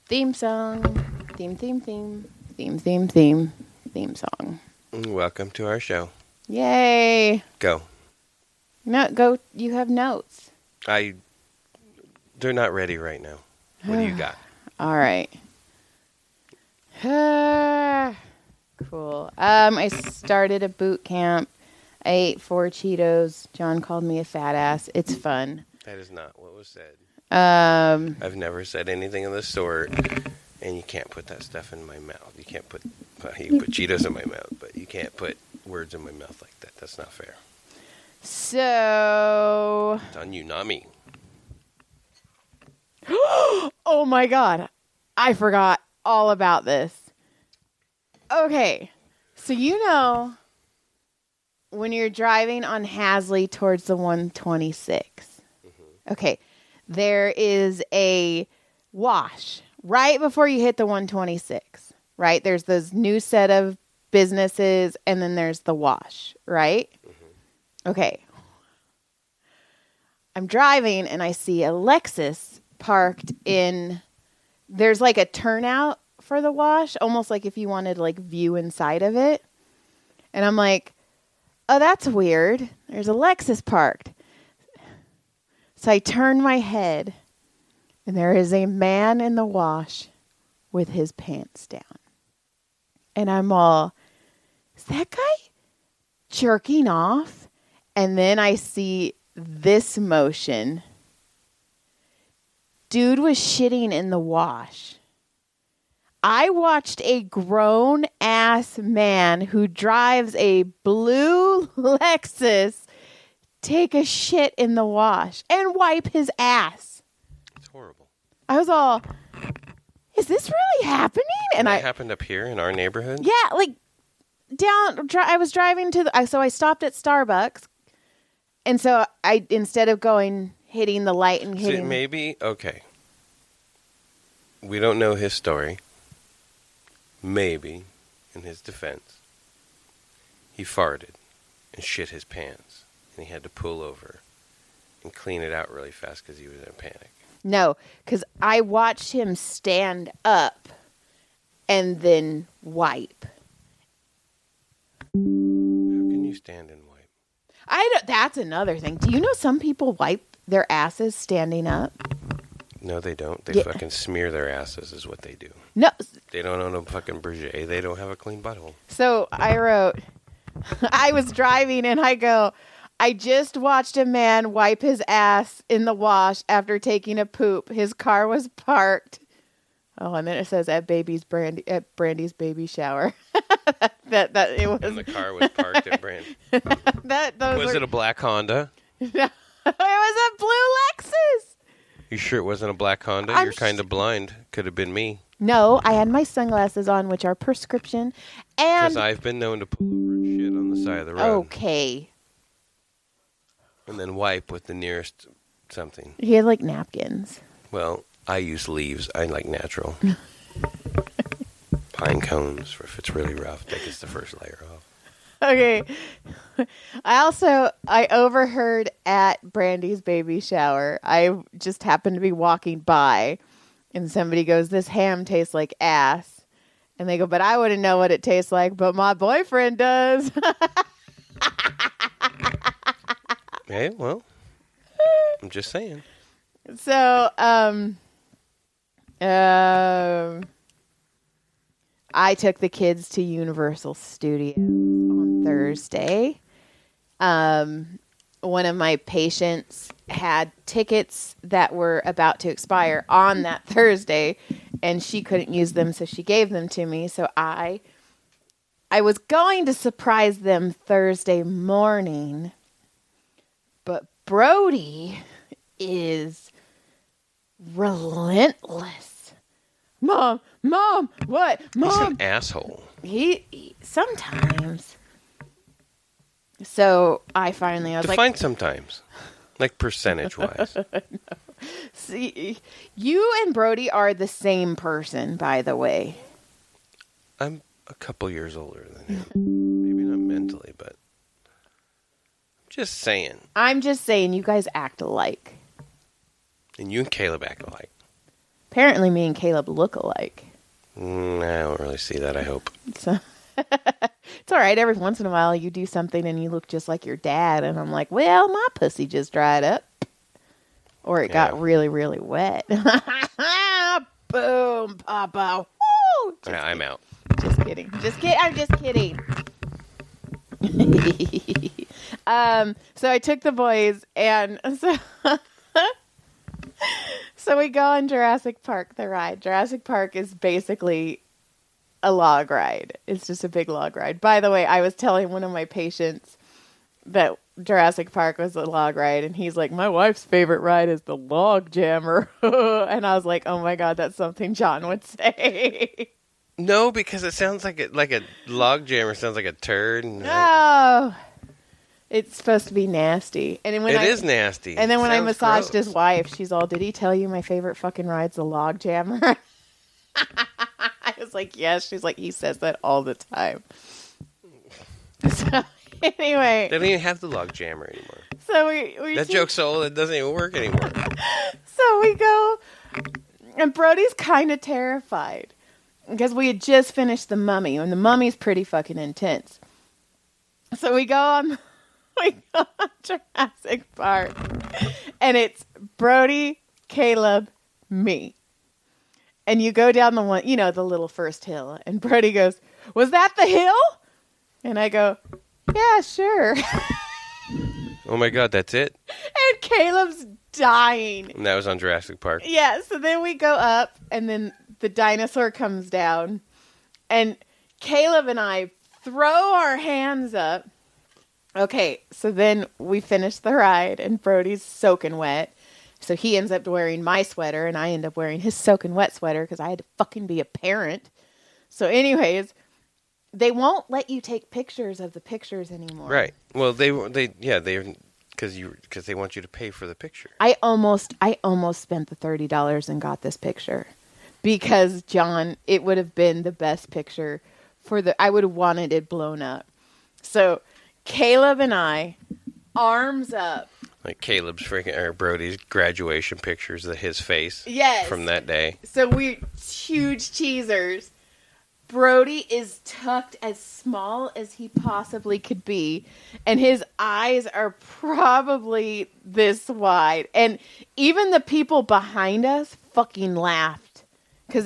Theme song. Theme song. Welcome to our show. Yay. Go. No, go. You have notes. They're not ready right now. What do you got? All right. Cool. I started a boot camp. I ate 4 Cheetos. John called me a fat ass. It's fun. That is not what was said. Um, I've never said anything of the sort, and you can't put that stuff in my mouth. You can't put Cheetos in my mouth, but you can't put words in my mouth like that. That's not fair. So. It's on you, not me. Oh my God. I forgot all about this. Okay. So you know when you're driving on Hasley towards the 126. Mm-hmm. Okay. There is a wash right before you hit the 126, right? There's this new set of businesses and then there's the wash, right? Mm-hmm. Okay. I'm driving and I see a Lexus parked in, there's like a turnout for the wash, almost like if you wanted to like view inside of it. And I'm like, oh, that's weird. There's a Lexus parked. So I turn my head and there is a man in the wash with his pants down. And I'm all, is that guy jerking off? And then I see this motion. Dude was shitting in the wash. I watched a grown-ass man who drives a blue Lexus take a shit in the wash and wipe his ass. It's horrible. I was all, is this really happening? And that happened up here in our neighborhood? Yeah, like I was driving so I stopped at Starbucks. And so I, instead of hitting the light and hitting. See, maybe, okay. We don't know his story. Maybe, in his defense, he farted and shit his pants. And he had to pull over and clean it out really fast because he was in a panic. No, because I watched him stand up and then wipe. How can you stand and wipe? That's another thing. Do you know some people wipe their asses standing up? No, they don't. They fucking smear their asses is what they do. No. They don't own a fucking Berger. They don't have a clean butthole. So I wrote, I was driving and I go, I just watched a man wipe his ass in the wash after taking a poop. His car was parked. Oh, and then it says at Brandy's baby shower. that it was. And the car was parked at Brandy. Was it a black Honda? No, it was a blue Lexus. You sure it wasn't a black Honda? You're kind of blind. Could have been me. No, I had my sunglasses on, which are prescription. Because I've been known to pull over and shit on the side of the road. Okay. And then wipe with the nearest something. He had like napkins. Well, I use leaves. I like natural. Pine cones for if it's really rough. That gets the first layer off. Okay. I overheard at Brandy's baby shower. I just happened to be walking by and somebody goes, this ham tastes like ass. And they go, but I wouldn't know what it tastes like, but my boyfriend does. Hey, well, I'm just saying. So, I took the kids to Universal Studios on Thursday. One of my patients had tickets that were about to expire on that Thursday, and she couldn't use them, so she gave them to me. So I was going to surprise them Thursday morning, but Brody is relentless. Mom, what? Mom. He's an asshole. He sometimes. So I was like... Define sometimes. Like percentage-wise. No. See, you and Brody are the same person, by the way. I'm a couple years older than him. Maybe not mentally, but... Just saying. I'm just saying you guys act alike. And you and Caleb act alike. Apparently, me and Caleb look alike. I don't really see that, I hope. So it's all right. Every once in a while, you do something and you look just like your dad, and I'm like, well, my pussy just dried up, or it got really, really wet. Boom, Papa. Woo! I'm out. Just kidding. I'm just kidding. So I took the boys, and so we go on Jurassic Park, the ride. Jurassic Park is basically a log ride. It's just a big log ride. By the way, I was telling one of my patients that Jurassic Park was a log ride, and he's like, my wife's favorite ride is the log jammer. And I was like, oh my God, that's something John would say. No, because it sounds like a log jammer sounds like a turd. Oh, it's supposed to be nasty. And then when it is nasty. And then when I massaged gross. his wife, she's all, did he tell you my favorite fucking ride's the log jammer? I was like, yes. She's like, he says that all the time. So anyway. They don't even have the log jammer anymore. So we that joke's so old it doesn't even work anymore. So we go, and Brody's kind of terrified because we had just finished The Mummy, and The Mummy's pretty fucking intense. So we go on Jurassic Park, and it's Brody, Caleb, me. And you go down the one, the little first hill, and Brody goes, was that the hill? And I go, yeah, sure. Oh my God, that's it? And Caleb's dying. And that was on Jurassic Park. Yeah, so then we go up, and then the dinosaur comes down, and Caleb and I throw our hands up. Okay, so then we finish the ride, and Brody's soaking wet. So he ends up wearing my sweater, and I end up wearing his soaking wet sweater because I had to fucking be a parent. So anyways, they won't let you take pictures of the pictures anymore. Right. Well, they because they want you to pay for the picture. I almost spent the $30 and got this picture because John, it would have been the best picture I would have wanted it blown up. So Caleb and I, arms up. Like Caleb's or Brody's graduation pictures of his face. Yes. From that day. So we're huge cheesers. Brody is tucked as small as he possibly could be, and his eyes are probably this wide. And even the people behind us fucking laughed because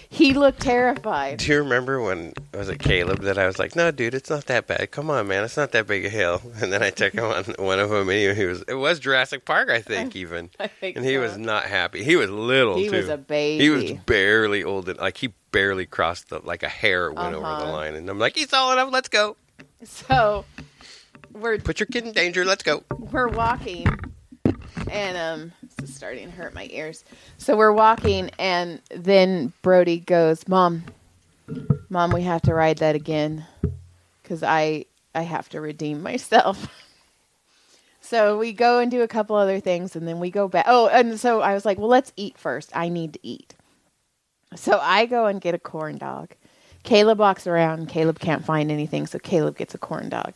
he looked terrified. Do you remember when, was it Caleb that I was like, no, dude, it's not that bad. Come on, man, it's not that big a hill. And then I took him on one of them, and it was Jurassic Park, I think, even. I think and he was not happy. He was little, He too. was a baby. He was barely old. He barely crossed a hair went over the line. And I'm like, he's tall enough, let's go. So, put your kid in danger, let's go. We're walking, and this is starting to hurt my ears. So we're walking, and then Brody goes, Mom, we have to ride that again, because I have to redeem myself. So we go and do a couple other things, and then we go back. Oh, and so I was like, well, let's eat first. I need to eat. So I go and get a corn dog. Caleb walks around. Caleb can't find anything, so Caleb gets a corn dog.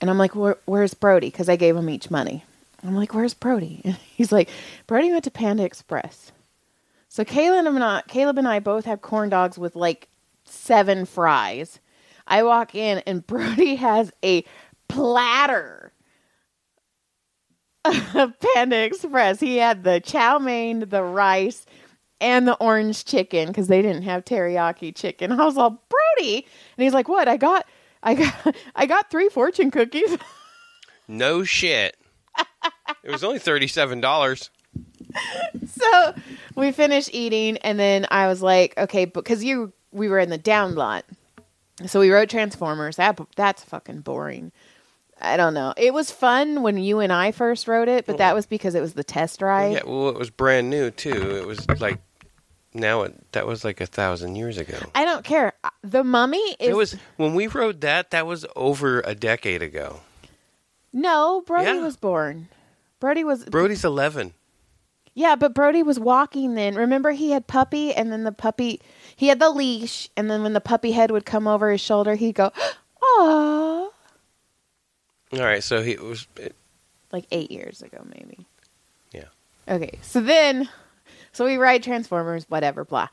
And I'm like, where's Brody? Because I gave him each money. I'm like, where's Brody? And he's like, Brody went to Panda Express. So Caleb and I both have corn dogs with 7 fries. I walk in, and Brody has a platter of Panda Express. He had the chow mein, the rice, and the orange chicken because they didn't have teriyaki chicken. I was all, Brody, and he's like, what? I got 3 fortune cookies. No shit. It was only $37. So we finished eating, and then I was like, okay, because we were in the down lot, so we rode Transformers. That's fucking boring. I don't know. It was fun when you and I first rode it, but that was because it was the test ride. Yeah, well, it was brand new too. It was that was 1,000 years ago. I don't care. The Mummy is. It was when we rode that was over a decade ago. No, Brody was born. Brody's 11. Yeah, but Brody was walking then. Remember, he had Puppy, and then he had the leash, and then when the puppy head would come over his shoulder, he'd go, "Aww." All right, so he was 8 years ago, maybe. Yeah. Okay, so then So we ride Transformers, whatever, blah.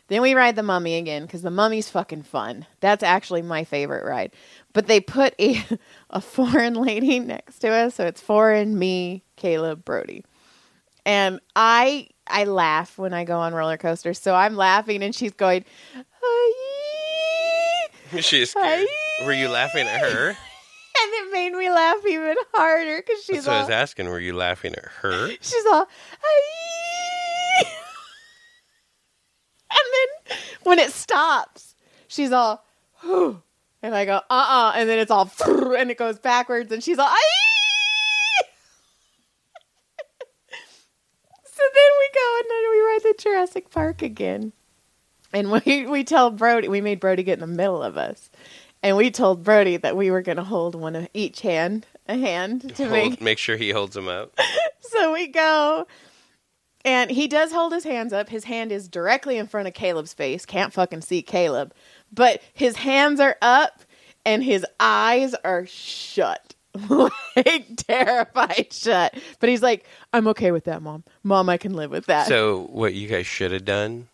Then we ride the Mummy again because the Mummy's fucking fun. That's actually my favorite ride. But they put a foreign lady next to us. So it's foreign, me, Caleb, Brody. And I laugh when I go on roller coasters. So I'm laughing and she's going, "Aye." She's scared. Were you laughing at her? And it made me laugh even harder because she's That's what I all, was asking. Were you laughing at her? she's all, "Aye." And then when it stops, she's all, "Whew." And I go, and then it's all, and it goes backwards, and she's all, "Aye." So then we go, and then we ride the Jurassic Park again. And we tell Brody, we made Brody get in the middle of us. And we told Brody that we were going to hold one of each hand, a hand, to Make sure he holds them up. So we go, and he does hold his hands up. His hand is directly in front of Caleb's face. Can't fucking see Caleb. But his hands are up, and his eyes are shut. Like, terrified shut. But he's like, "I'm okay with that, Mom. Mom, I can live with that." So what you guys should have done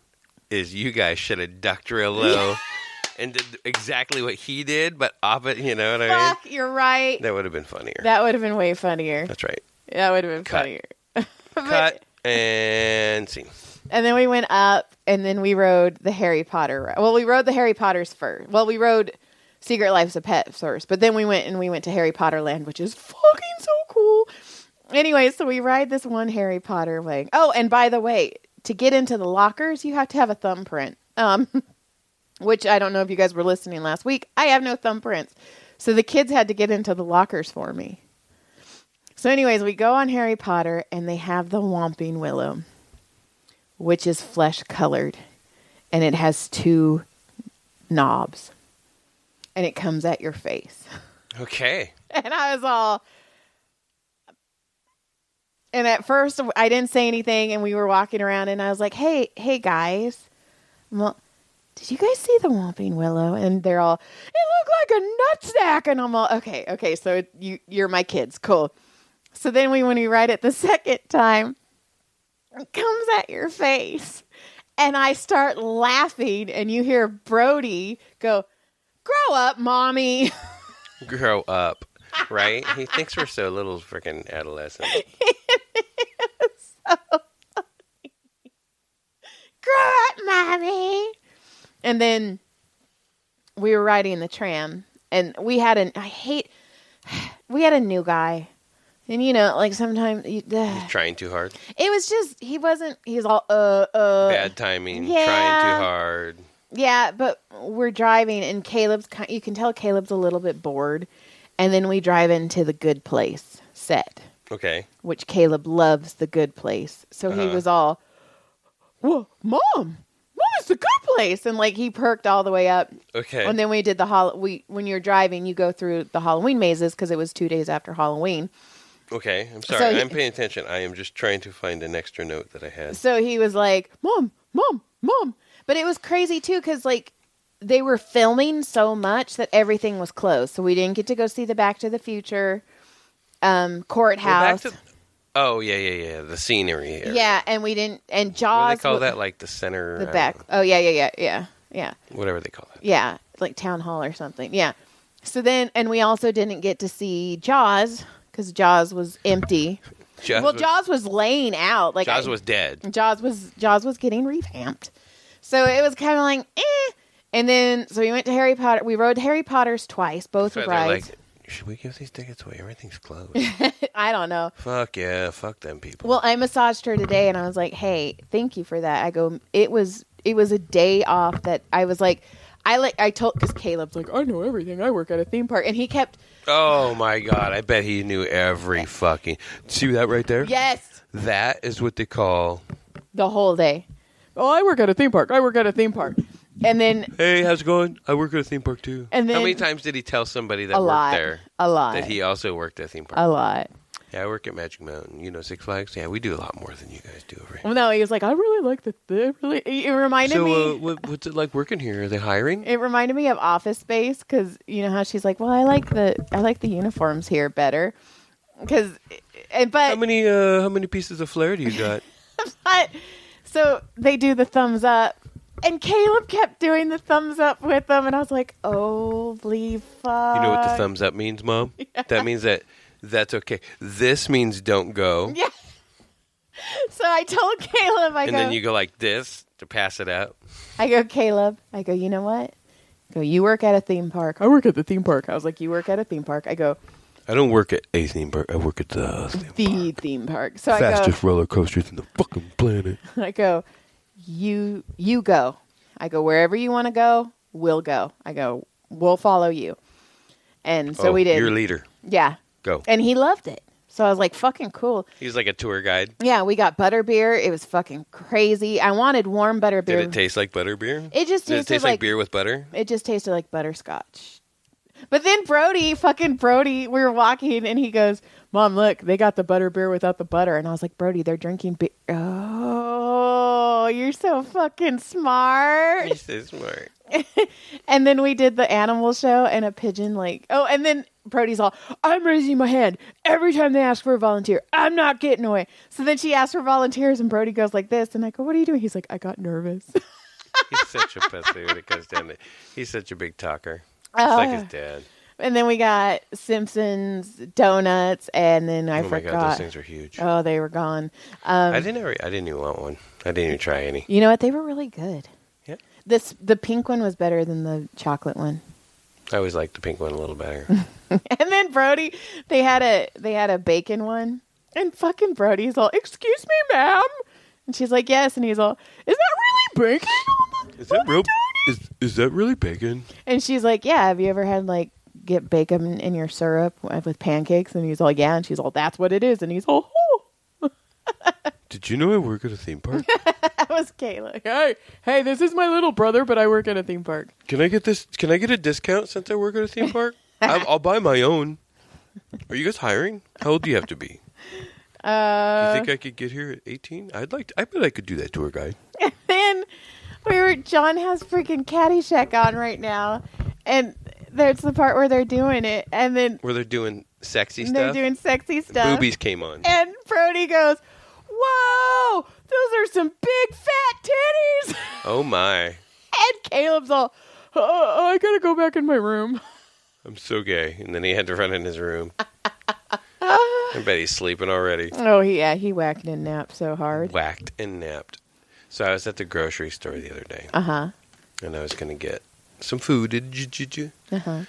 is you guys should have ducked real low and did exactly what he did, but you know what I mean? Fuck, you're right. That would have been funnier. That would have been way funnier. That's right. That would have been Cut. funnier. Cut and scene. And then we went up, and then we rode the Harry Potter. Well, we rode the Harry Potters first. Well, we rode Secret Lives of Pets first, but then we went to Harry Potter Land, which is fucking so cool. Anyway, so we ride this one Harry Potter way. Oh, and by the way, to get into the lockers, you have to have a thumbprint. Which I don't know if you guys were listening last week. I have no thumbprints. So the kids had to get into the lockers for me. So anyways, we go on Harry Potter, and they have the Whomping Willow, which is flesh colored, and it has 2 knobs, and it comes at your face. Okay. And I was all, and at first I didn't say anything, and we were walking around, and I was like, hey guys, well, did you guys see the Whomping Willow? And they're all, "It looked like a nutsack." And I'm all, okay, so you're my kids, cool. So then when we ride it the second time, it comes at your face. And I start laughing, and you hear Brody go, "Grow up, Mommy." Grow up, right? He thinks we're so little freaking adolescents. So funny. "Grow up, Mommy." And then we were riding the tram, and we had a new guy. And, you know, like sometimes He's trying too hard. it was just, he's all, Bad timing. yeah. Trying too hard. Yeah, but we're driving, and you can tell Caleb's a little bit bored. And then we drive into the Good Place set, Okay. which Caleb loves the Good Place. So he was all, "Whoa, Mom, it's the Good Place." And like he perked all the way up. Okay. And then we did when you're driving, you go through the Halloween mazes because it was 2 days after Halloween. Okay. I'm sorry. So I'm paying attention. I am just trying to find an extra note that I had. So he was like, "Mom, Mom, Mom." But it was crazy too because like they were filming so much that everything was closed. So we didn't get to go see the Back to the Future courthouse. Oh, yeah. The scenery area. Yeah, and we didn't. And What do Jaws. they call that? Like the center? The I back. don't know. Oh, yeah. Whatever they call that. Yeah, like town hall or something. Yeah. So then, and we also didn't get to see Jaws because Jaws was empty. Jaws was laying out. Like Jaws was dead. Jaws was getting revamped. So it was kind of like, eh. And then, so we went to Harry Potter. We rode Harry Potter's twice, both So they're rides. like, should we give these tickets away? Everything's closed. I don't know. Fuck yeah. Fuck them people. Well, I massaged her today, and I was like, "Hey, thank you for that." I go, it was a day off that I was like, I told, because Caleb's like, "I know everything. I work at a theme park," and he kept. Oh my God. I bet he knew every fucking. See that right there? Yes. That is what they call. The whole day. "Oh, I work at a theme park. I work at a theme park," and then Hey, how's it going? I work at a theme park too. And then- how many times did he tell somebody that a worked lot, there a lot, that he also worked at a theme park? a lot. Yeah, I work at Magic Mountain. You know, Six Flags. Yeah, we do a lot more than you guys do over here. Well, no, he was like, "I really like the. It reminded me. So, what's it like working here? Are they hiring? It reminded me of Office Space because you know how she's like, "Well, I like the uniforms here better," but How many pieces of flair do you got? So they do the thumbs up. And Caleb kept doing the thumbs up with them. And I was like, holy fuck. You know what the thumbs up means, Mom? Yeah. That means that's okay. This means don't go. Yeah. So I told Caleb, and then you go like this to pass it out. I go, Caleb, you know what? I go, you work at a theme park. I work at the theme park. I was like, you work at a theme park. I go, I don't work at a theme park. I work at the theme park. So fastest roller coasters in the fucking planet. I go, you go. I go, wherever you want to go, we'll go. I go, we'll follow you. And so we did. You're a leader. Yeah. Go. And he loved it. So I was like, fucking cool. He's like a tour guide. Yeah, we got butterbeer. It was fucking crazy. I wanted warm butterbeer. Did it taste like butterbeer? It just tasted Did it taste like beer with butter? It just tasted like butterscotch. But then Brody, we were walking and he goes, Mom, look, they got the butterbeer without the butter. And I was like, Brody, they're drinking beer. Oh, you're so fucking smart. You're so smart. And then we did the animal show and a pigeon and then Brody's all, I'm raising my hand every time they ask for a volunteer. I'm not getting away. So then she asked for volunteers and Brody goes like this. And I go, what are you doing? He's like, I got nervous. He's such a pussy when it comes down to it. He's such a big talker. It's like his dad. And then we got Simpsons donuts, and then I forgot. Oh my God, those things are huge. Oh, they were gone. I didn't even want one. I didn't even try any. You know what? They were really good. Yeah. The pink one was better than the chocolate one. I always liked the pink one a little better. And then Brody, they had a bacon one, and fucking Brody's all, "Excuse me, ma'am," and she's like, "Yes," and he's all, "Is that really bacon? Is that real? Is that really bacon?" And she's like, "Yeah. Have you ever had get bacon in your syrup with pancakes?" And he's all, "Yeah." And she's all, "That's what it is." And he's all, "Oh." Did you know I work at a theme park? That was Kayla. Hey, this is my little brother, but I work at a theme park. Can I get this? Can I get a discount since I work at a theme park? I'll buy my own. Are you guys hiring? How old do you have to be? Do you think I could get here at 18? I bet I could do that tour guide. And then John has freaking Caddyshack on right now, and there's the part where they're doing it, and then where they're doing sexy stuff. They're doing sexy stuff. Boobies came on, and Brody goes, "Whoa, those are some big fat titties." Oh my! And Caleb's all, "I gotta go back in my room." I'm so gay, and then he had to run in his room. I bet he's sleeping already. Oh yeah, he whacked and napped so hard. Whacked and napped. So I was at the grocery store the other day. And I was going to get some food. And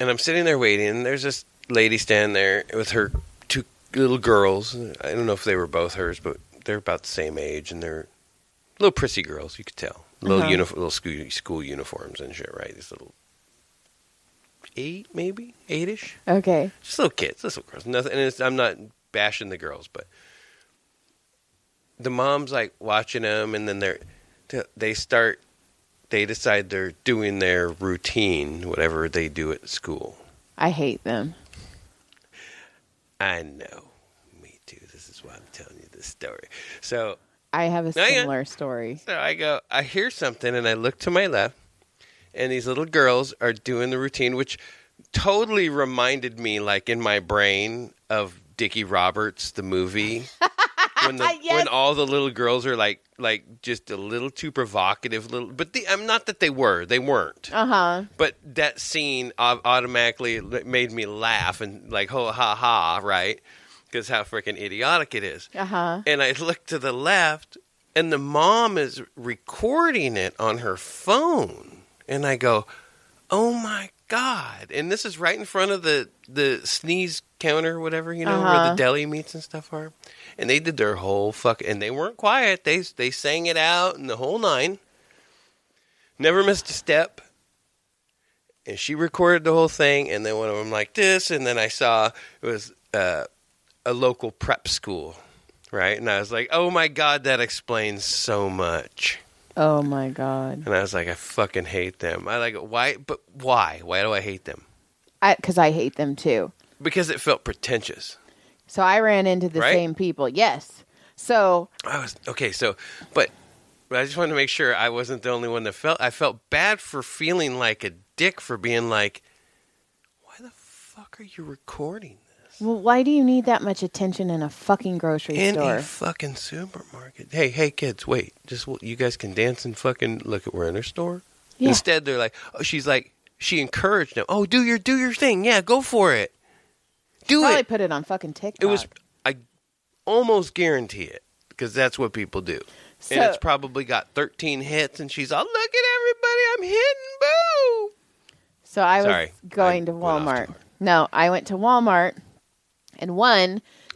I'm sitting there waiting, and there's this lady standing there with her two little girls. I don't know if they were both hers, but they're about the same age, and they're little prissy girls, you could tell. Little school uniforms and shit, right? These little 8-ish. Okay. Just little kids, little girls. Nothing. And I'm not bashing the girls, but the mom's like watching them, and then they decide they're doing their routine, whatever they do at school. I hate them. I know. Me too. This is why I'm telling you this story. So I have a similar story. So I hear something, and I look to my left, and these little girls are doing the routine, which totally reminded me, like in my brain, of Dickie Roberts, the movie. When all the little girls are like just a little too provocative, I'm not that they weren't. But that scene automatically made me laugh and like ha ha, right? Because how freaking idiotic it is. And I look to the left, and the mom is recording it on her phone, and I go, "Oh my God!" And this is right in front of the sneeze counter, whatever, where the deli meats and stuff are. And they did their whole and they weren't quiet. They sang it out and the whole nine. Never missed a step. And she recorded the whole thing. And then one of them like this. And then I saw it was a local prep school, right? And I was like, oh my God, that explains so much. Oh my God. And I was like, I fucking hate them. I like, why? But why? Why do I hate them? Because I hate them too. Because it felt pretentious. So I ran into the same people. Yes. So but I just wanted to make sure I wasn't the only one that I felt bad for feeling like a dick for being like, why the fuck are you recording this? Well, why do you need that much attention in a fucking grocery In store? a fucking supermarket. Hey, kids, wait. Just you guys can dance and fucking look at we're in her store. Yeah. Instead, they're like, oh, she encouraged them. Oh, do your thing. Yeah, go for it. Do Probably it. put it on fucking TikTok. It was. I almost guarantee it because that's what people do. So, And it's probably got 13 hits, and she's all, look at everybody, I'm hitting, boo. So I was Sorry, going to I went off Walmart. too hard. No, I went to Walmart, and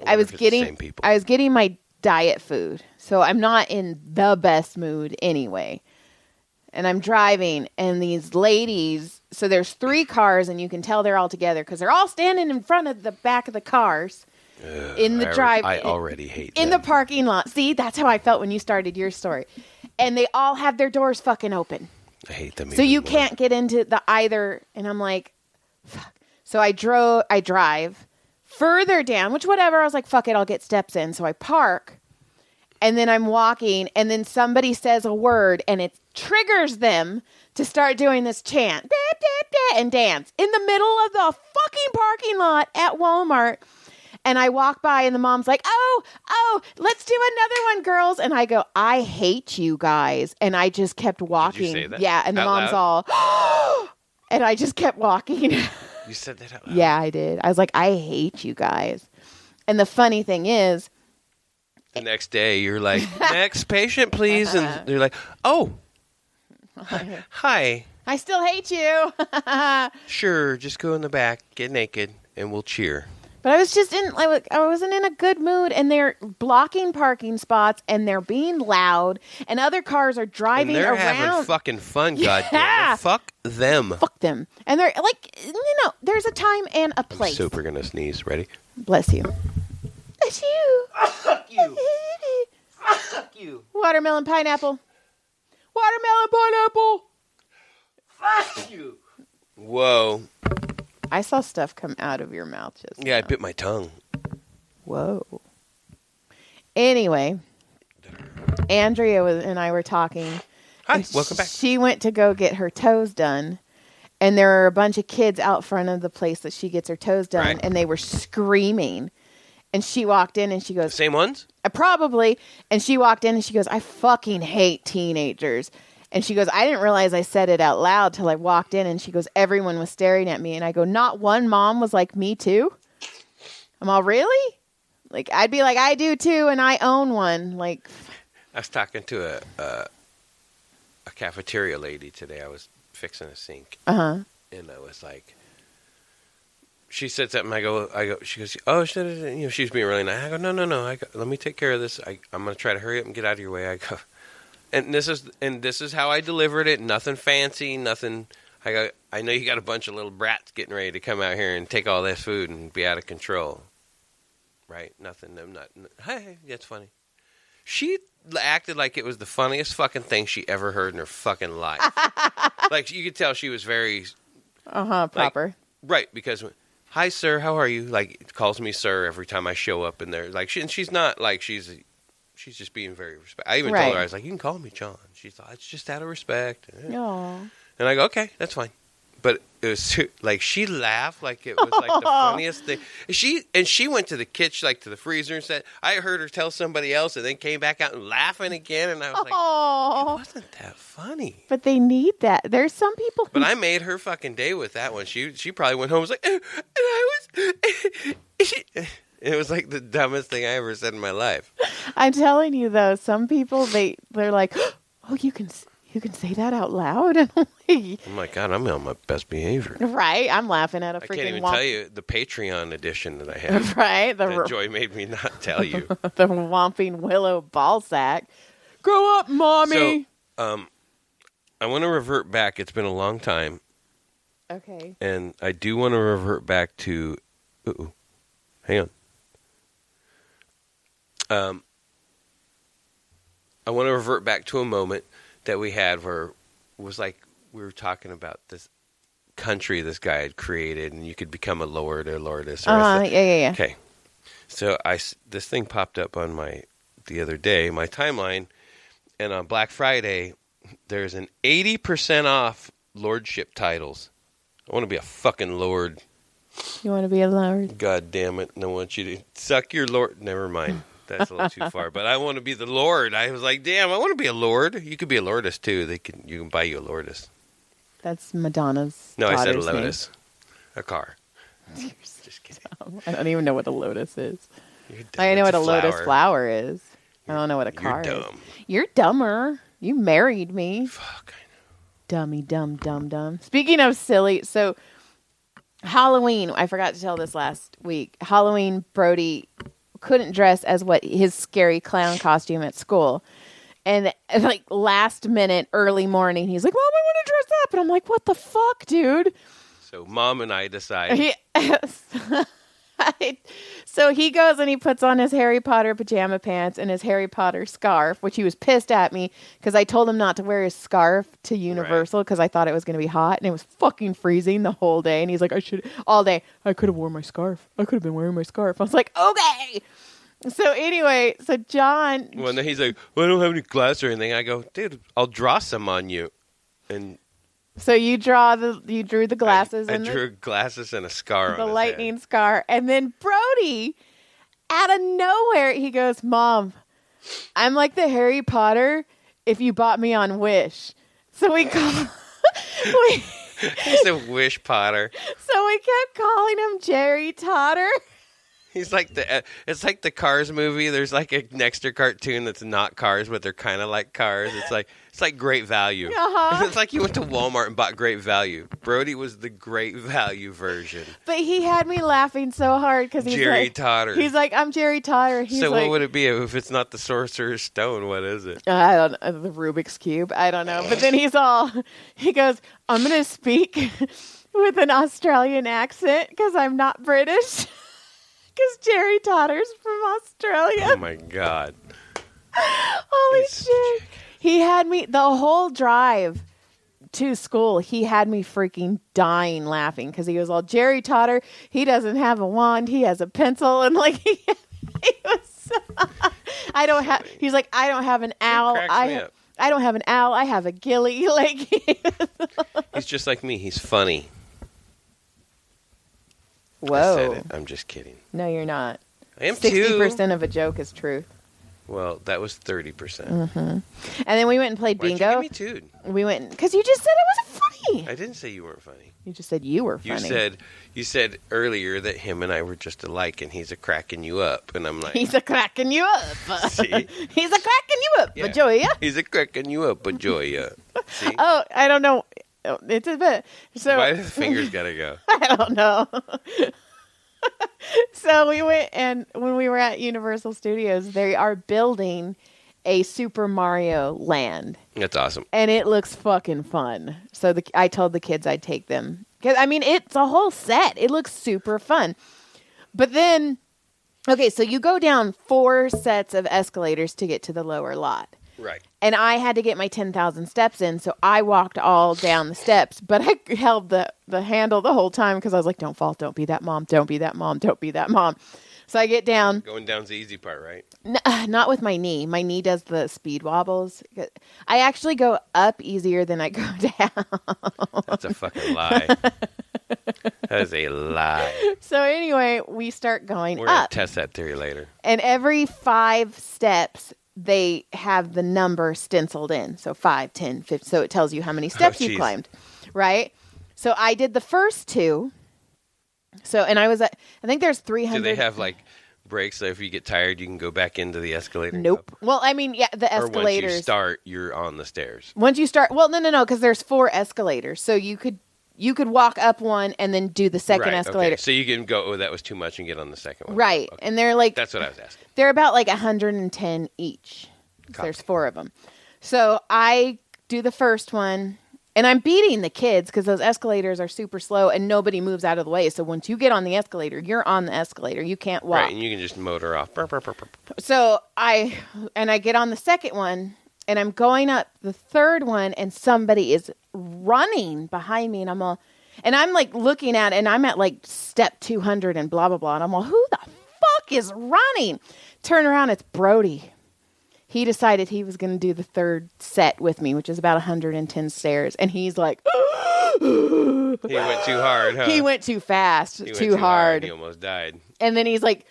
I was if it's the same people. getting my diet food. So I'm not in the best mood anyway. And I'm driving, and these ladies. So there's 3 cars, and you can tell they're all together because they're all standing in front of the back of the cars in the drive. I already hate in them. the parking lot. See, that's how I felt when you started your story. And they all have their doors fucking open. I hate them. So even you more. can't get into the either. And I'm like, fuck. So I drive further down, which whatever. I was like, fuck it, I'll get steps in. So I park. And then I'm walking, and then somebody says a word, and it triggers them to start doing this chant da, da, da, and dance in the middle of the fucking parking lot at Walmart. And I walk by, and the mom's like, oh, let's do another one, girls. And I go, I hate you guys. And I just kept walking. say that Yeah, and the out mom's loud? all, and I just kept walking. You said that out loud. Yeah, I did. I was like, I hate you guys. And the funny thing is, The next day, you're like, next patient, please. And they're like, oh, hi. I still hate you. Sure, just go in the back, get naked, and we'll cheer. But I was just I wasn't in a good mood, and they're blocking parking spots, and they're being loud, and other cars are driving And they're around. having fucking fun, Yeah. goddammit. Fuck them. Fuck them. And they're like, there's a time and a I'm place. super gonna sneeze. Ready? Bless you. Bless you. Fuck you. Fuck you. Watermelon pineapple. Watermelon pineapple. Fuck you. Whoa. I saw stuff come out of your mouth just Yeah, I now. bit my tongue. Whoa. Anyway, Andrea and I were talking. Hi, and welcome back. She went to go get her toes done, and there were a bunch of kids out front of the place that she gets her toes done, Right. and they were screaming. And she walked in, and she goes, Same ones? probably. And she walked in, and she goes, I fucking hate teenagers. And she goes, I didn't realize I said it out loud till I walked in. And she goes, everyone was staring at me. And I go, not one mom was like, me too? I'm all, really? Like, I'd be like, I do too, and I own one. Like, I was talking to a cafeteria lady today. I was fixing a sink. uh-huh. And I was like, she said something. I go. She goes, oh, she was being really nice. I go, no. Let me take care of this. I'm going to try to hurry up and get out of your way. I go, and this is how I delivered it. Nothing fancy, nothing. I go, I know you got a bunch of little brats getting ready to come out here and take all this food and be out of control. Right? Nothing. I'm not. Hey, that's funny. She acted like it was the funniest fucking thing she ever heard in her fucking life. Like, you could tell she was very Proper. right, because hi sir, how are you? Like, calls me sir every time I show up in there. Like, and she's not like she's just being very respectful. I even Right. told her, I was like, you can call me John. She thought it's just out of respect. Aw. And I go, okay, that's fine. But it was like she laughed like it was like the funniest thing. She went to the kitchen, like to the freezer, and said, I heard her tell somebody else, and then came back out and laughing again. And I was like, Aw. it wasn't that funny. But they need that. There's some people who But I made her fucking day with that one. She probably went home and was like, and I was. It was like the dumbest thing I ever said in my life. I'm telling you though, some people they're like, oh, you can say that out loud, and I'm like, Oh my God, I'm on my best behavior. right? I'm laughing at a I freaking can't even tell you the Patreon edition that I have. right? That Joy made me not tell you. The Whomping Willow ball sack. Grow up, mommy. So, I want to revert back. It's been a long time, Okay. and I do want to revert back to. Hang on. I want to revert back to a moment that we had where it was like we were talking about this country this guy had created, and you could become a lord or lordess. Or Yeah. Okay. So this thing popped up on the other day, my timeline, and on Black Friday, there's an 80% off lordship titles. I want to be a fucking lord. You want to be a lord? God damn it. And I want you to suck your lord. Never mind. That's a little too far. But I want to be the lord. I was like, damn, I want to be a lord. You could be a lordess, too. You can buy you a lordess. That's Madonna's No, I said a daughter's name. lotus. A car. Just kidding. I don't even know what a lotus is. You're dumb. I know It's what a lotus flower is. I don't know what a car You're is. dumb. You're dumber. You married me. Fuck, I know. Dummy, dumb. Speaking of silly, so Halloween, I forgot to tell this last week. Halloween, Brody couldn't dress as what his scary clown costume at school. And like last minute, early morning, he's like, Mom, I want to dress up. And I'm like, what the fuck, dude? So Mom and I decide. So he goes and he puts on his Harry Potter pajama pants and his Harry Potter scarf, which he was pissed at me because I told him not to wear his scarf to Universal because I thought it was going to be hot, and it was fucking freezing the whole day. And he's like, all day, I could have worn my scarf. I could have been wearing my scarf. I was like, okay. So anyway, so John. Well, then he's like, well, I don't have any glass or anything. I go, dude, I'll draw some on you. And so you drew the glasses. I and drew glasses and a scar on the his lightning head. scar. And then Brody, out of nowhere, he goes, Mom, I'm like the Harry Potter if you bought me on Wish. So we call He's a Wish Potter. So we kept calling him Jerry Totter. He's like it's like the Cars movie. There's like a Nexter cartoon that's not Cars, but they're kind of like Cars. It's like Great Value. Uh-huh. It's like you went to Walmart and bought Great Value. Brody was the Great Value version. But he had me laughing so hard because he's Jerry like, Totter. He's like, I'm Jerry Totter. He's So like, what would it be if it's not the Sorcerer's Stone? What is it? I don't know, the Rubik's Cube. I don't know. But then he goes, I'm going to speak with an Australian accent because I'm not British. Because Jerry Totter's from Australia. Oh my God. Holy shit. He had me the whole drive to school. He had me freaking dying laughing because he was all Jerry Totter. He doesn't have a wand. He has a pencil. And like, he was, he's like, I don't have an owl. I don't have an owl. I have a ghillie. Like, he's just like me. He's funny. whoa. I said it. I'm just kidding. No, you're not. I am 60% of a joke is truth. Well, that was 30%. Mm-hmm. And then we went and played Why'd bingo. you give me two? We went because you just said it wasn't funny. I didn't say you weren't funny. You just said you were funny. You said earlier that him and I were just alike, and he's a cracking you up, and I'm like, He's a cracking you up. See? He's a cracking you up, Yeah. Bajoya. He's a cracking you up, Bajoya. See? Oh, I don't know. It's a bit. So Why do the fingers gotta go? I don't know. So we went, and when we were at Universal Studios, they are building a Super Mario Land. That's awesome. And it looks fucking fun. So I told the kids I'd take them. Because, I mean, it's a whole set. It looks super fun. But then, okay, so you go down 4 sets of escalators to get to the lower lot. Right. And I had to get my 10,000 steps in, so I walked all down the steps. But I held the handle the whole time because I was like, don't fall, don't be that mom, don't be that mom, don't be that mom. So I get down. Going down's the easy part, right? Not with my knee. My knee does the speed wobbles. I actually go up easier than I go down. That's a fucking lie. That is a lie. So anyway, we start going We're going up. to test that theory later. And every 5 steps, they have the number stenciled in. So 5, 10, 15. So it tells you how many steps you've geez. climbed. Right? So I did the first 2. So, and I was at, I think there's 300. Do they have like breaks so if you get tired, you can go back into the escalator? and Nope. go? Well, I mean, yeah, the Or escalators. once you start, you're on the stairs. Once you start, well, no, because there's 4 escalators. So you could walk up one and then do the second Right, escalator. Okay. So you can go, oh, that was too much, and get on the second one. Right. Okay. And they're like, That's what I was asking. they're about like 110 each. So there's 4 of them. So I do the first one, and I'm beating the kids because those escalators are super slow and nobody moves out of the way. So once you get on the escalator, you're on the escalator. You can't walk. Right, and you can just motor off. Burp, burp, burp, burp. So I get on the second one, and I'm going up the third one, and somebody is running behind me, and I'm like looking at it, and I'm at like step 200 and blah, blah, blah. And I'm all, who the fuck is running? Turn around, it's Brody. He decided he was going to do the third set with me, which is about 110 stairs. And he's like, He went too hard, huh? He went too fast, He went too hard. He almost died. And then he's like,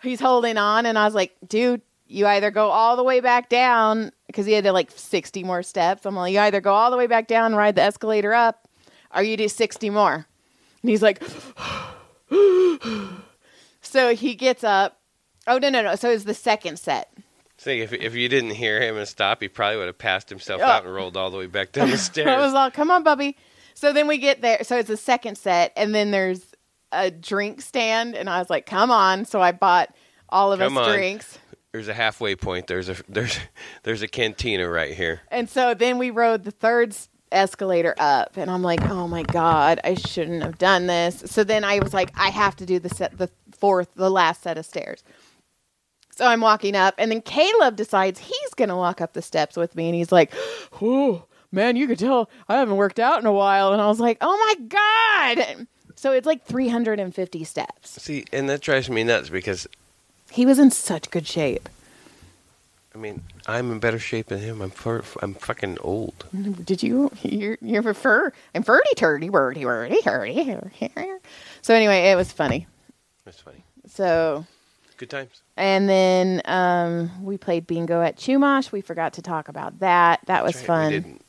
he's holding on. And I was like, dude, you either go all the way back down, because he had to like 60 more steps. I'm like, you either go all the way back down and ride the escalator up, or you do 60 more. And he's like, so he gets up. Oh, no. So it was the second set. See, if you didn't hear him and stop, he probably would have passed himself out and rolled all the way back down the stairs. I was like, come on, Bubby. So then we get there. So it's the second set, and then there's a drink stand, and I was like, come on. So I bought all of us drinks. There's a halfway point. There's a cantina right here. And so then we rode the third escalator up, and I'm like, oh my God, I shouldn't have done this. So then I was like, I have to do the last set of stairs. So I'm walking up, and then Caleb decides he's going to walk up the steps with me, and he's like, oh, man, you could tell I haven't worked out in a while. And I was like, oh my God. So it's like 350 steps. See, and that drives me nuts because he was in such good shape. I mean, I'm in better shape than him. I'm fucking old. Did you? You prefer? I'm wordy. So anyway, it was funny. That's funny. So good times. And then we played bingo at Chumash. We forgot to talk about that. That was fun.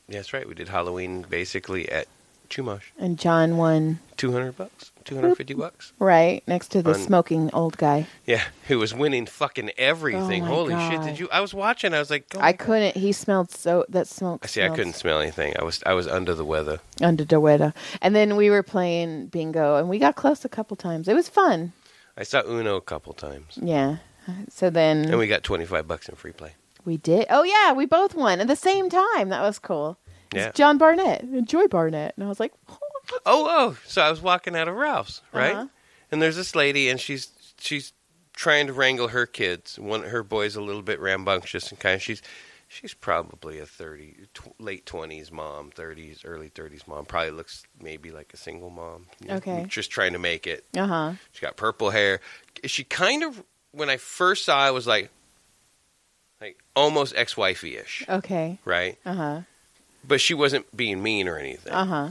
That's right. We did Halloween basically at Chumash. And John won $200, $250. Right, next to the smoking old guy. Yeah, who was winning fucking everything. Oh Holy God. shit! I was watching. I was like, I couldn't. He smelled that smoke. I couldn't smell anything. I was under the weather. Under the weather. And then we were playing bingo, and we got close a couple times. It was fun. I saw Uno a couple times. Yeah. So then. And we got $25 in free play. We did. Oh yeah, we both won at the same time. That was cool. Yeah. John Barnett and Joy Barnett, and I was like, oh. So I was walking out of Ralph's, right? Uh-huh. And there's this lady, and she's trying to wrangle her kids. Her boy's a little bit rambunctious and kind of. She's probably a late 20s mom, 30s, early 30s mom. Probably looks maybe like a single mom. Okay. Just trying to make it. Uh-huh. She got purple hair. She kind of, when I first saw it, was like almost ex-wifey-ish. Okay. Right? Uh-huh. But she wasn't being mean or anything. Uh-huh.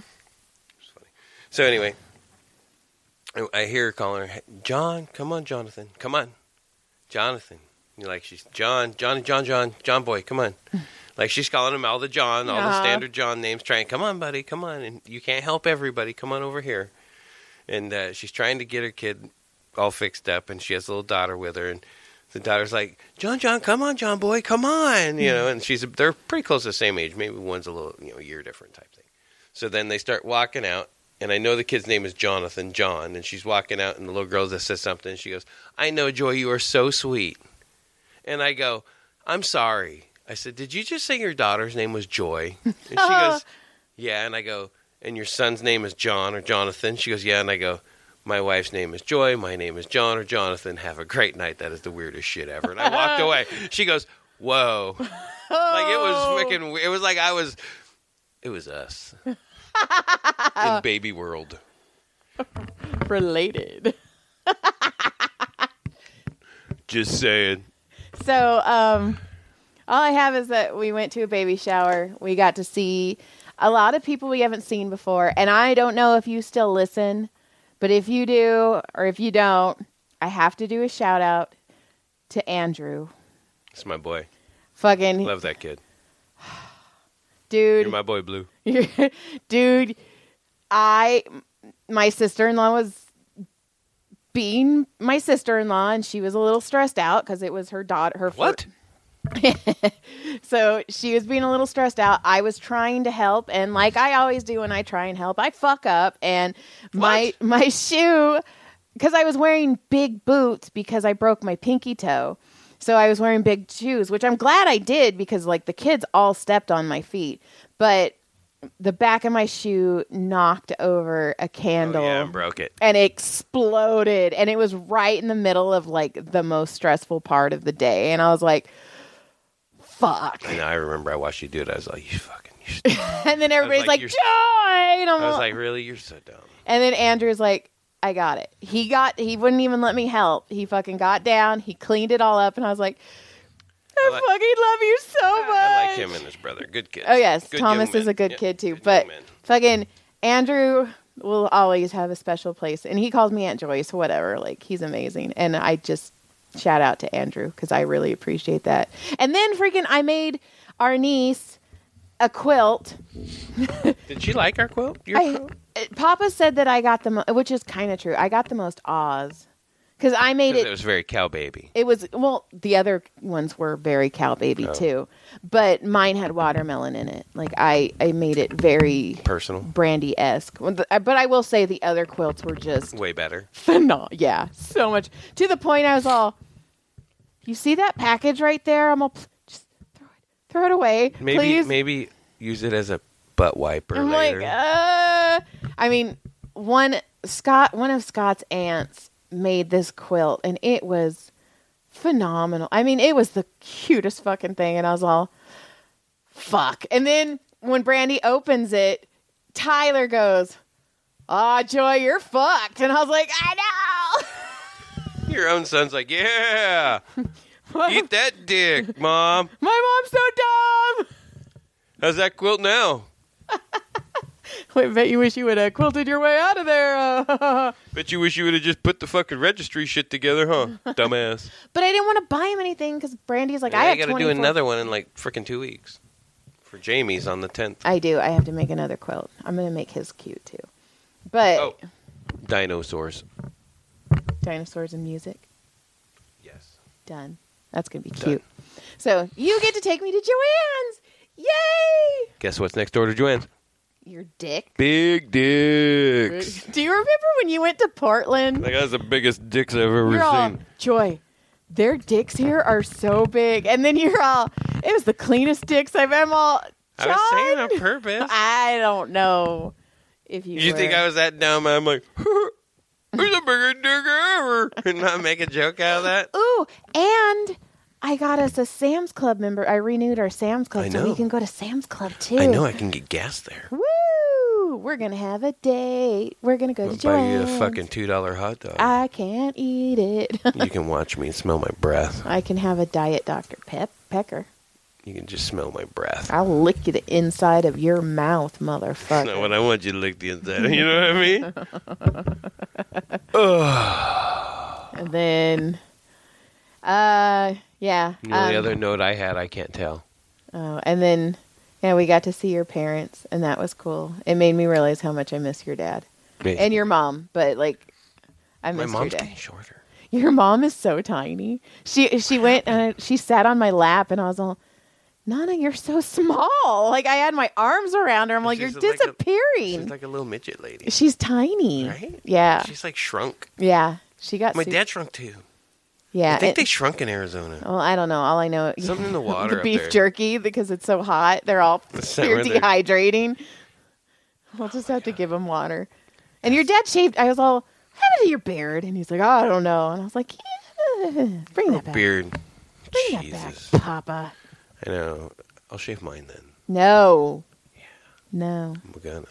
It's funny. So anyway, I hear her calling her, John, come on, Jonathan. Come on. Jonathan. You're like, she's John boy, come on. Like she's calling him all the John, all the standard John names, trying, come on, buddy, come on. And you can't help everybody. Come on over here. And she's trying to get her kid all fixed up, and she has a little daughter with her, and the daughter's like, John, come on, John boy, come on, and they're pretty close to the same age. Maybe one's a little, a year different type thing. So then they start walking out, and I know the kid's name is Jonathan, John, and she's walking out, and the little girl just says something, and she goes, I know, Joy, you are so sweet. And I go, I'm sorry. I said, did you just say your daughter's name was Joy? And she goes, yeah, and I go, and your son's name is John or Jonathan? She goes, yeah, and I go, my wife's name is Joy. My name is John or Jonathan. Have a great night. That is the weirdest shit ever. And I walked away. She goes, whoa. Like it was freaking, it was like it was us. In baby world. Related. Just saying. So, all I have is that we went to a baby shower. We got to see a lot of people we haven't seen before. And I don't know if you still listen. But if you do, or if you don't, I have to do a shout out to Andrew. It's my boy. Fucking love that kid. Dude. You're my boy, Blue. Dude, my sister-in-law was being my sister-in-law, and she was a little stressed out because it was her daughter. What? So she was being a little stressed out. I was trying to help, and like I always do when I try and help, I fuck up, and my shoe, because I was wearing big boots because I broke my pinky toe. So I was wearing big shoes, which I'm glad I did because like the kids all stepped on my feet. But the back of my shoe knocked over a candle. Oh, yeah, and broke it. And exploded. And it was right in the middle of like the most stressful part of the day. And I was like, fuck. And I remember I watched you do it. I was like, you fucking. And then everybody's like, Joy! And I was like, really? You're so dumb. And then Andrew's like, I got it. He wouldn't even let me help. He fucking got down. He cleaned it all up. And I was like, I fucking love you so much. I like him and his brother. Good kids. Oh, yes. Good Thomas young is men. a good Yep, kid, too. good But young men. fucking Andrew will always have a special place. And he calls me Aunt Joyce, whatever. Like, he's amazing. And I just shout out to Andrew because I really appreciate that. And then freaking I made our niece a quilt. Did she like our quilt? Your quilt? Papa said that I got the which is kind of true. I got the most Oz. Because I made it. It was very cow baby. It was, well, the other ones were very cow baby too, but mine had watermelon in it. Like I made it very Personal. Brandy-esque. But I will say the other quilts were just Way better. phenomenal. Yeah, so much to the point I was all, you see that package right there? I'm all, just throw it away, please. Maybe use it as a butt wiper I'm later. like, I mean, one of Scott's aunts made this quilt and it was phenomenal. I mean, it was the cutest fucking thing and I was all, fuck. And then when Brandy opens it, Tyler goes, "Aw, Joy, you're fucked." And I was like, I know. Your own son's like, yeah, eat that dick, Mom. My mom's so dumb. How's that quilt now? I bet you wish you would have quilted your way out of there. Bet you wish you would have just put the fucking registry shit together, huh? Dumbass. But I didn't want to buy him anything because Brandy's like, I I have got to 24. do another one in like freaking 2 weeks. For Jamie's on the 10th. I do. I have to make another quilt. I'm going to make his cute too. But Oh, dinosaurs. dinosaurs and music. Yes. Done. That's going to be Done. cute. So you get to take me to Joanne's. Yay! Guess what's next door to Joanne's? Your dick. Big dicks. Do you remember when you went to Portland? That guy's the biggest dicks I've ever You're all, seen. Joy, their dicks here are so big. And then you're all, it was the cleanest dicks I've ever all. I was saying John? on purpose. I don't know if you You were. think I was that dumb? I'm like, who's the biggest dick ever? And not make a joke out of that? Ooh, and I got us a Sam's Club member. I renewed our Sam's Club I so we know. can go to Sam's Club too. I know I can get gas there. Woo! We're going to have a date. We're going to go I'll to buy you a Joanne's. fucking $2 hot dog. I can't eat it. You can watch me smell my breath. I can have a Diet Dr. Pecker. You can just smell my breath. I'll lick you the inside of your mouth, motherfucker. That's not what I want you to lick the inside. You know what I mean? And then, yeah. The only other note I had, I can't tell. Oh, and then, yeah, we got to see your parents, and that was cool. It made me realize how much I miss your dad and your mom. But like, I my miss your mom's dad. getting shorter. Your mom is so tiny. She went and she sat on my lap, and I was all, Nana, you're so small. Like I had my arms around her. I'm like, you're She's like disappearing. She's like a little midget lady. She's tiny. Right? Yeah. She's like shrunk. Yeah. She got My dad shrunk too. Yeah. I think they shrunk in Arizona. Well, I don't know. All I know Something in the water the up beef there. jerky because it's so hot. They're all That's they're where they're- dehydrating. We'll just have to give them water. And your dad shaved. I was all, what happened to your beard? And he's like, oh, I don't know. And I was like, yeah, bring that back. Beard. Bring Jesus. that back, Papa. I know. I'll shave mine then. No. No. I'm gonna.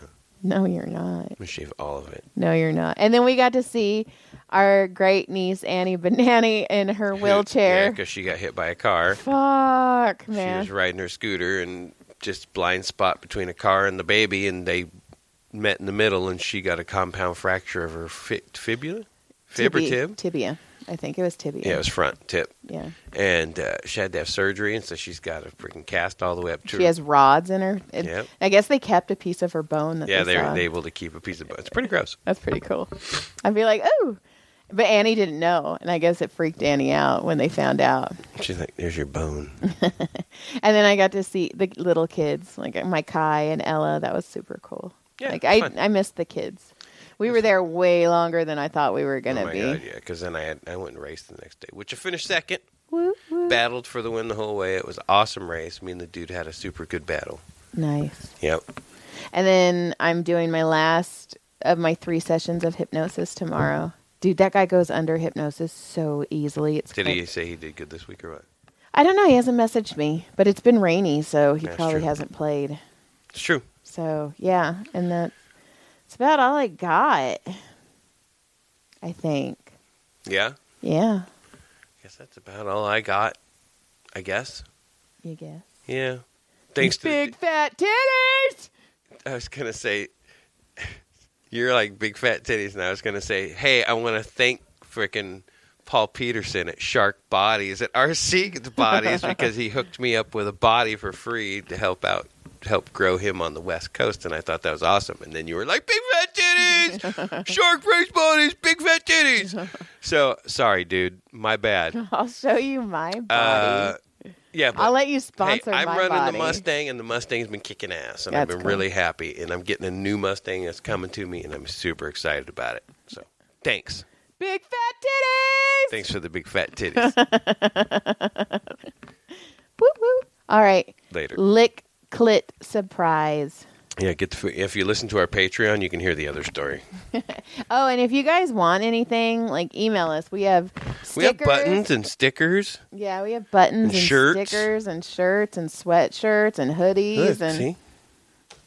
No, you're not. I'm gonna shave all of it. No, you're not. And then we got to see our great niece Annie Banani in her Yeah, wheelchair. because she got hit by a car. Fuck, She man. was riding her scooter and just blind spot between a car and the baby, and they met in the middle, and she got a compound fracture of her fibula? Fib or tib? Tibia. I think it was tibia. Yeah, it was front tip. Yeah. And she had to have surgery, and so she's got a freaking cast all the way up to She has rods in her. Yep. I guess they kept a piece of her bone that Yeah, they they saw. were able to keep a piece of bone. It's pretty gross. That's pretty cool. I'd be like, oh. But Annie didn't know, and I guess it freaked Annie out when they found out. She's like, there's your bone. And then I got to see the little kids, like my Kai and Ella. That was super cool. Yeah, like it's fun. I missed the kids. We were there way longer than I thought we were going Oh to my be. God, yeah, because then I went and raced the next day, which I finished second. Woo, woo. Battled for the win the whole way. It was an awesome race. Me and the dude had a super good battle. Nice. Yep. And then I'm doing my last of my 3 sessions of hypnosis tomorrow. Dude, that guy goes under hypnosis so easily. It's Did crazy. he say he did good this week or what? I don't know. He hasn't messaged me, but it's been rainy, so he That's probably true. hasn't played. It's true. So, yeah. And that's about all I got, I think. Yeah. Yeah. Guess that's about all I got. I guess. You guess. Yeah. Thanks to Big fat titties! I was going to say, you're like big fat titties, and I was going to say, hey, I want to thank frickin' Paul Peterson at Shark Bodies at RC Bodies because he hooked me up with a body for free to help grow him on the West Coast, and I thought that was awesome. And then you were like, big fat titties! Shark Race Bodies, big fat titties! So, sorry, dude. My bad. I'll show you my body. Yeah, but, I'll let you sponsor I'm my running body. the Mustang, and the Mustang's been kicking ass, and That's I've been cool. really happy. And I'm getting a new Mustang that's coming to me, and I'm super excited about it. So, thanks. Big fat titties! Thanks for the big fat titties. Woo woo. All right. Later. Lick clit surprise. Yeah, if you listen to our Patreon, you can hear the other story. Oh, and if you guys want anything, like email us. We have stickers. We have buttons and stickers. Yeah, we have buttons and shirts. stickers and shirts and sweatshirts and hoodies Look, and see?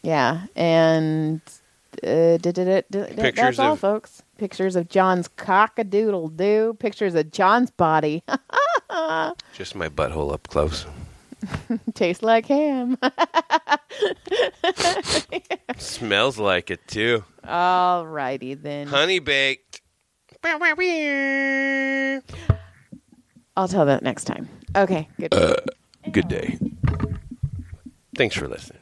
yeah, and that's all, of- folks. Pictures of John's cock-a-doodle-doo. Pictures of John's body. Just my butthole up close. Tastes like ham. Smells like it, too. All righty then. Honey baked. I'll tell that next time. Okay, good. Good day. Thanks for listening.